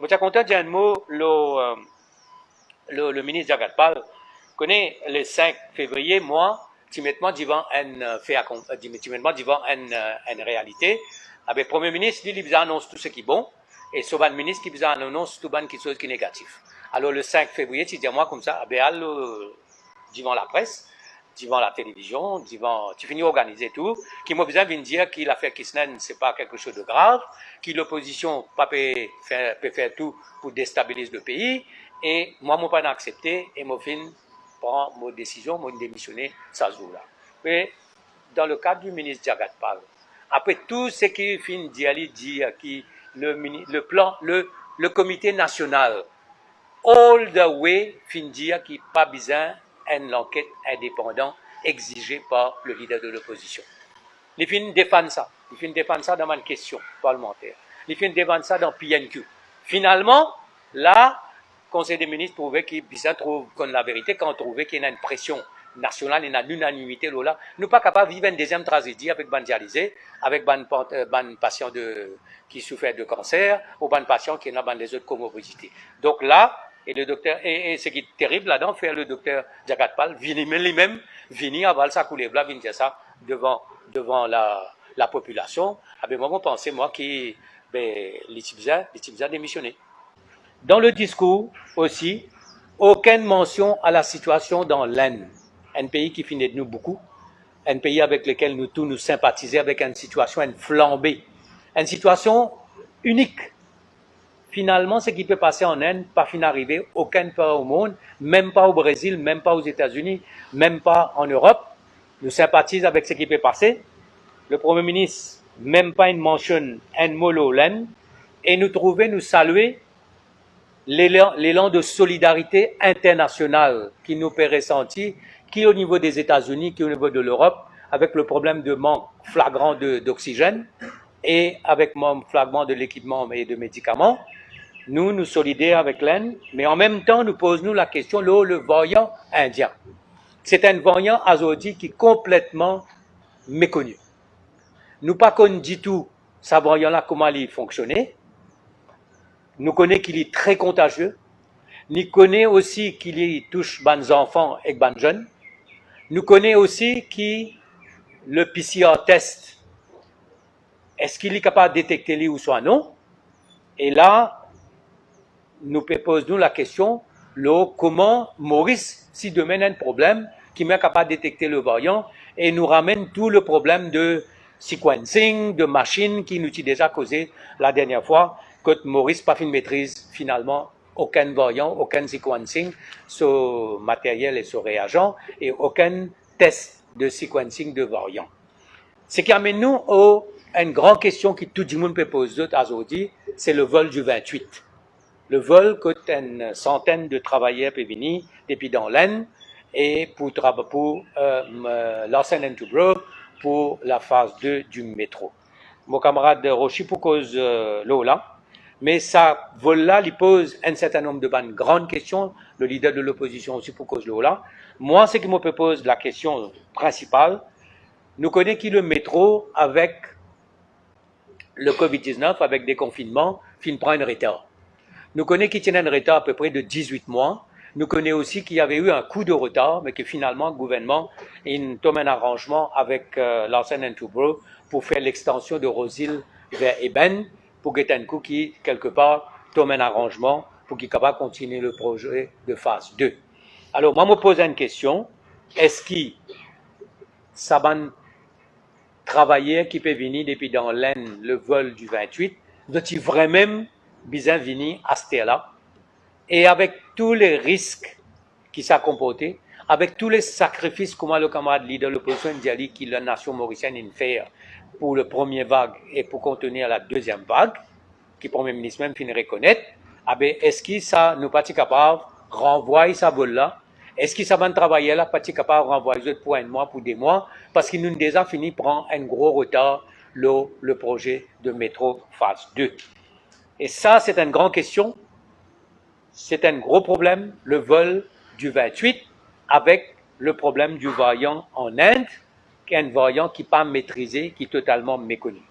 Je suis content de dire un mot, le ministre Jagatpal connaît le 5 février, moi, timidement devant une réalité. Avec le Premier ministre, il annonce tout ce qui est bon, et ce ministre qui annonce tout ce qui est négatif. Alors le 5 février, tu dis moi comme ça, devant la presse, devant la télévision, tu finis organiser tout, qui m'a besoin de dire que l'affaire Kisnen, c'est pas quelque chose de grave, que l'opposition peut faire tout pour déstabiliser le pays, et moi, je n'ai pas accepté, et moi, je prends ma décision, je démissionner ce jour-là. Mais, dans le cadre du ministre Jagatpal, après tout ce qui fin dit, le comité national, all the way, fin dire qu'il n'y a pas besoin d'une enquête indépendante exigée par le leader de l'opposition. Il fin défendre ça. Il fin défendre ça dans ma question parlementaire. Il fin défendre ça dans PNQ. Finalement, là, le Conseil des ministres trouvait qu'il trouve comme la vérité, quand on trouvait qu'il y a une pression nationale, il y a une unanimité là. Nous ne sommes pas capables de vivre une deuxième tragédie avec ban dialysé, avec ban patient qui souffert de cancer, ou ban patient qui n'a pas des autres comorbidités. Donc là, et le docteur, et ce qui est terrible là-dedans, faire le docteur Jagatpal, lui-même, venir à Valsa Koulebla, venir dire ça devant la population. À un moment, pensez, moi, qui, les Tibza démissionné. Dans le discours aussi, aucune mention à la situation dans l'Inde, un pays qui finit de nous beaucoup, un pays avec lequel nous tous nous sympathisons, avec une situation, une flambée, une situation unique. Finalement, ce qui peut passer en Inde, pas fin arriver aucun part au monde, même pas au Brésil, même pas aux États-Unis, même pas en Europe. Nous sympathisons avec ce qui peut passer. Le Premier ministre, même pas une mention, un mot l'Inde, et nous saluer l'élan de solidarité internationale qui nous peut ressentir, qui au niveau des États-Unis, qui au niveau de l'Europe, avec le problème de manque flagrant d'oxygène et avec manque flagrant de l'équipement et de médicaments. Nous solidaires avec l'Inde, mais en même temps, nous posons la question, le variant indien. C'est un variant azodi qui est complètement méconnu. Nous pas connaissons du tout ce variant-là, comment il fonctionnait. Nous connaissons qu'il est très contagieux. Nous connaissons aussi qu'il touche les enfants et les jeunes. Nous connaissons aussi que le PCR test, est-ce qu'il est capable de détecter lui ou soit non? Et là, nous posons la question, comment Maurice, si demain a un problème, qui est capable de détecter le variant, et nous ramène tout le problème de sequencing, de machines qui nous ont déjà causé la dernière fois, que Maurice pas maîtrise finalement aucun variant, aucun sequencing sur matériel et sur réagent, et aucun test de sequencing de variant. Ce qui amène nous à une grande question que tout le monde peut poser aujourd'hui, c'est le vol du 28. Le vol coûte une centaine de travailleurs peuvent venir depuis dans l'Inde et pour Larsen & Toubro pour la phase 2 du métro. Mon camarade Rochi pour cause là, mais ça vol-là, il pose un certain nombre de grandes questions, le leader de l'opposition aussi pour cause là. Moi, ce qui me pose la question principale, nous connaissons qui le métro avec le Covid-19, avec des confinements, fin prend un retard. Nous connaissons qu'il tient un retard à peu près de 18 mois. Nous connaissons aussi qu'il y avait eu un coup de retard, mais que finalement, le gouvernement a tombe un arrangement avec Larsen & Toubro pour faire l'extension de Rosil vers Eben, pour que un coup qui, quelque part, tombe un arrangement pour qu'il soit capable de continuer le projet de phase 2. Alors, moi, je me pose une question. Est-ce que ça va travailler qui peut venir depuis dans l'Inde, le vol du 28, doit-il vraiment bien venir à ce terre-là, et avec tous les risques qui s'est comporté, avec tous les sacrifices comment le camarade leader de l'opposition dit que la nation mauricienne a fait pour le premier vague et pour contenir la deuxième vague, qui le Premier ministre même finit reconnaître, est-ce que ça nous pas capable de renvoyer ça vol-là? Est-ce que ça va travailler là, pas capable de renvoyer pour un mois, pour des mois, parce qu'il nous déjà fini prendre un gros retard le projet de métro phase 2. Et ça, c'est une grande question, c'est un gros problème, le vol du 28, avec le problème du variant en Inde, qui est un variant qui n'est pas maîtrisé, qui est totalement méconnu.